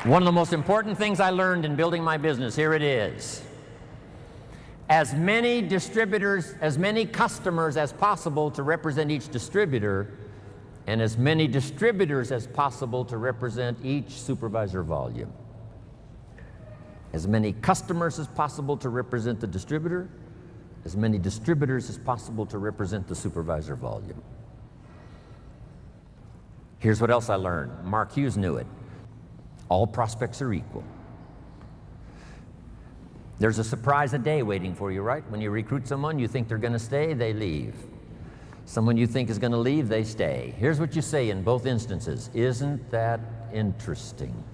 One of the most important things I learned in building my business, here it is. As many distributors, as many customers as possible to represent each distributor, and as many distributors as possible to represent each supervisor volume. As many customers as possible to represent the distributor, as many distributors as possible to represent the supervisor volume. Here's what else I learned. Mark Hughes knew it. All prospects are equal. There's a surprise a day waiting for you, right? When you recruit someone, you think they're going to stay, they leave. Someone you think is going to leave, they stay. Here's what you say in both instances. Isn't that interesting?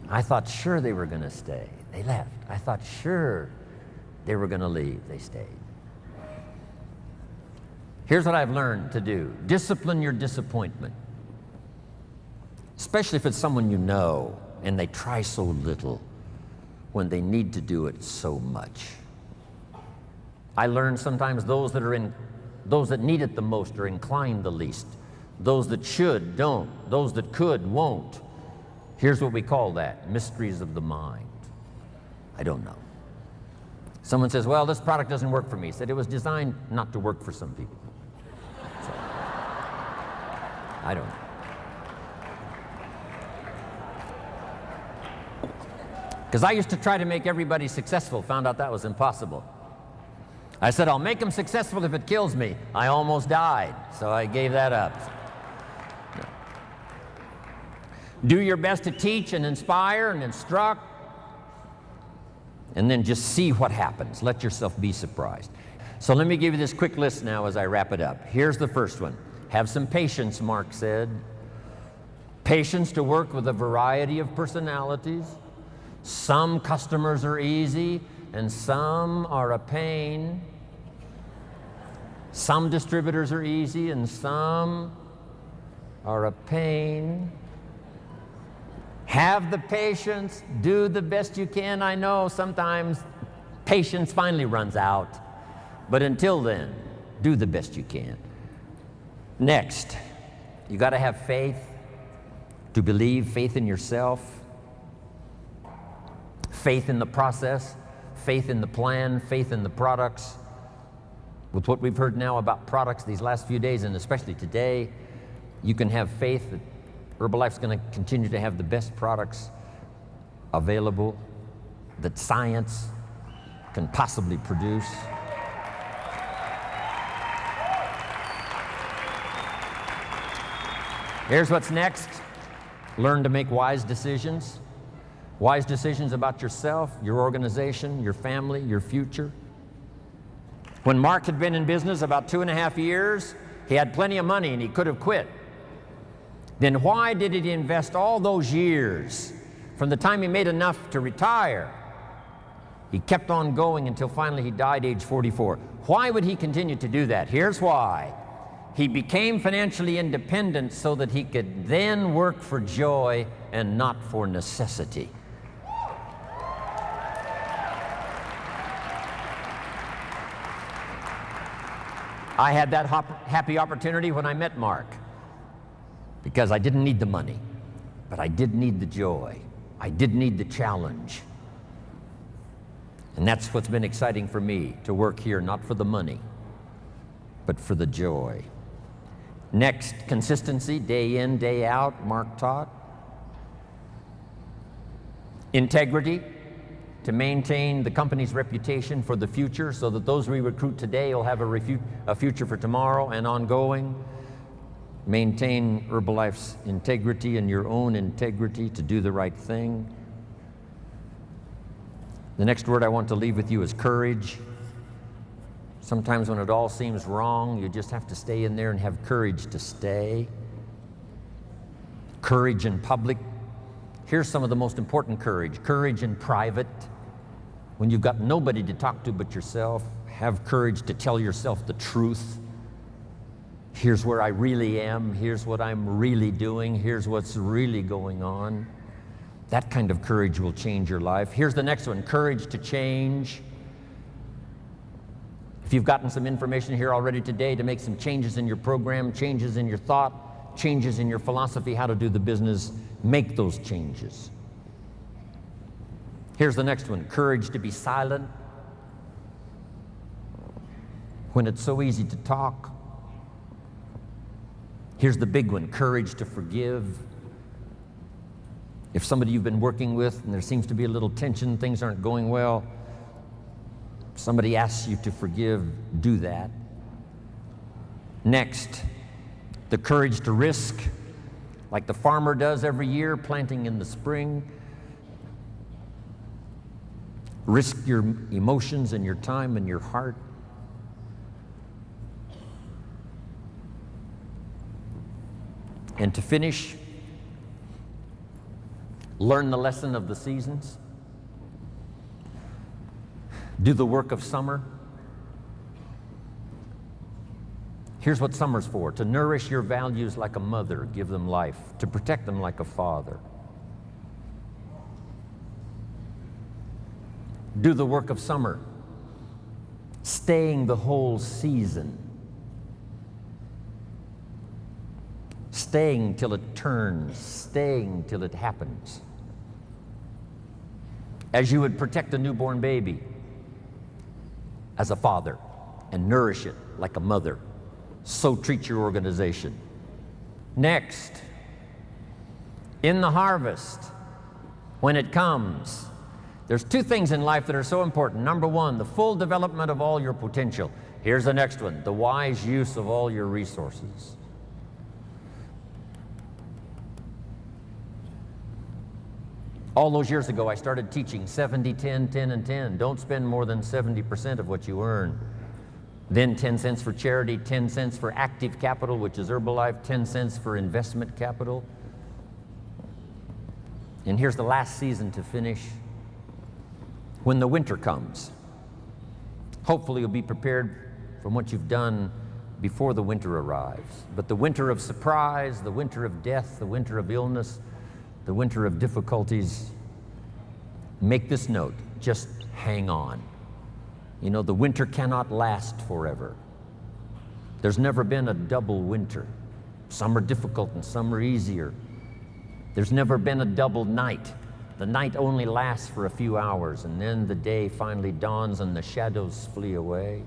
I thought sure they were going to stay. They left. I thought sure they were going to leave. They stayed. Here's what I've learned to do. Discipline your disappointment. Especially if it's someone you know and they try so little when they need to do it so much. I learned sometimes those that need it the most are inclined the least. Those that should, don't. Those that could, won't. Here's what we call that, mysteries of the mind. I don't know. Someone says, well, this product doesn't work for me. I said, it was designed not to work for some people. So, I don't know. Because I used to try to make everybody successful, found out that was impossible. I said, I'll make them successful if it kills me. I almost died, so I gave that up. Do your best to teach and inspire and instruct, and then just see what happens. Let yourself be surprised. So let me give you this quick list now as I wrap it up. Here's the first one. Have some patience, Mark said. Patience to work with a variety of personalities. Some customers are easy, and some are a pain. Some distributors are easy, and some are a pain. Have the patience, do the best you can. I know sometimes patience finally runs out, but until then, do the best you can. Next, you got to have faith to believe, faith in yourself, faith in the process, faith in the plan, faith in the products. With what we've heard now about products these last few days, and especially today, you can have faith that Herbalife's going to continue to have the best products available that science can possibly produce. Here's what's next. Learn to make wise decisions. Wise decisions about yourself, your organization, your family, your future. When Mark had been in business about 2.5 years, he had plenty of money and he could have quit. Then why did he invest all those years from the time he made enough to retire? He kept on going until finally he died age 44. Why would he continue to do that? Here's why. He became financially independent so that he could then work for joy and not for necessity. I had that happy opportunity when I met Mark, because I didn't need the money, but I did need the joy. I did need the challenge. And that's what's been exciting for me, to work here, not for the money, but for the joy. Next, consistency, day in, day out, Mark taught. Integrity, to maintain the company's reputation for the future so that those we recruit today will have a future for tomorrow and ongoing. Maintain Herbalife's integrity and your own integrity to do the right thing. The next word I want to leave with you is courage. Sometimes when it all seems wrong, you just have to stay in there and have courage to stay. Courage in public. Here's some of the most important courage. Courage in private. When you've got nobody to talk to but yourself, have courage to tell yourself the truth. Here's where I really am. Here's what I'm really doing. Here's what's really going on. That kind of courage will change your life. Here's the next one, courage to change. If you've gotten some information here already today to make some changes in your program, changes in your thought, changes in your philosophy, how to do the business, make those changes. Here's the next one, courage to be silent when it's so easy to talk. Here's the big one, courage to forgive. If somebody you've been working with and there seems to be a little tension, things aren't going well, somebody asks you to forgive, do that. Next, the courage to risk, like the farmer does every year, planting in the spring. Risk your emotions and your time and your heart. And to finish, learn the lesson of the seasons. Do the work of summer. Here's what summer's for: to nourish your values like a mother, give them life, to protect them like a father. Do the work of summer, staying the whole season, staying till it turns, staying till it happens. As you would protect a newborn baby as a father and nourish it like a mother, so treat your organization. Next, in the harvest, when it comes, there's two things in life that are so important. Number one, the full development of all your potential. Here's the next one, the wise use of all your resources. All those years ago, I started teaching 70, 10, 10, and 10. Don't spend more than 70% of what you earn. Then 10 cents for charity, 10 cents for active capital, which is Herbalife, 10 cents for investment capital. And here's the last season to finish. When the winter comes, hopefully you'll be prepared from what you've done before the winter arrives. But the winter of surprise, the winter of death, the winter of illness, the winter of difficulties, make this note, just hang on. You know, the winter cannot last forever. There's never been a double winter. Some are difficult and some are easier. There's never been a double night. The night only lasts for a few hours, and then the day finally dawns and the shadows flee away.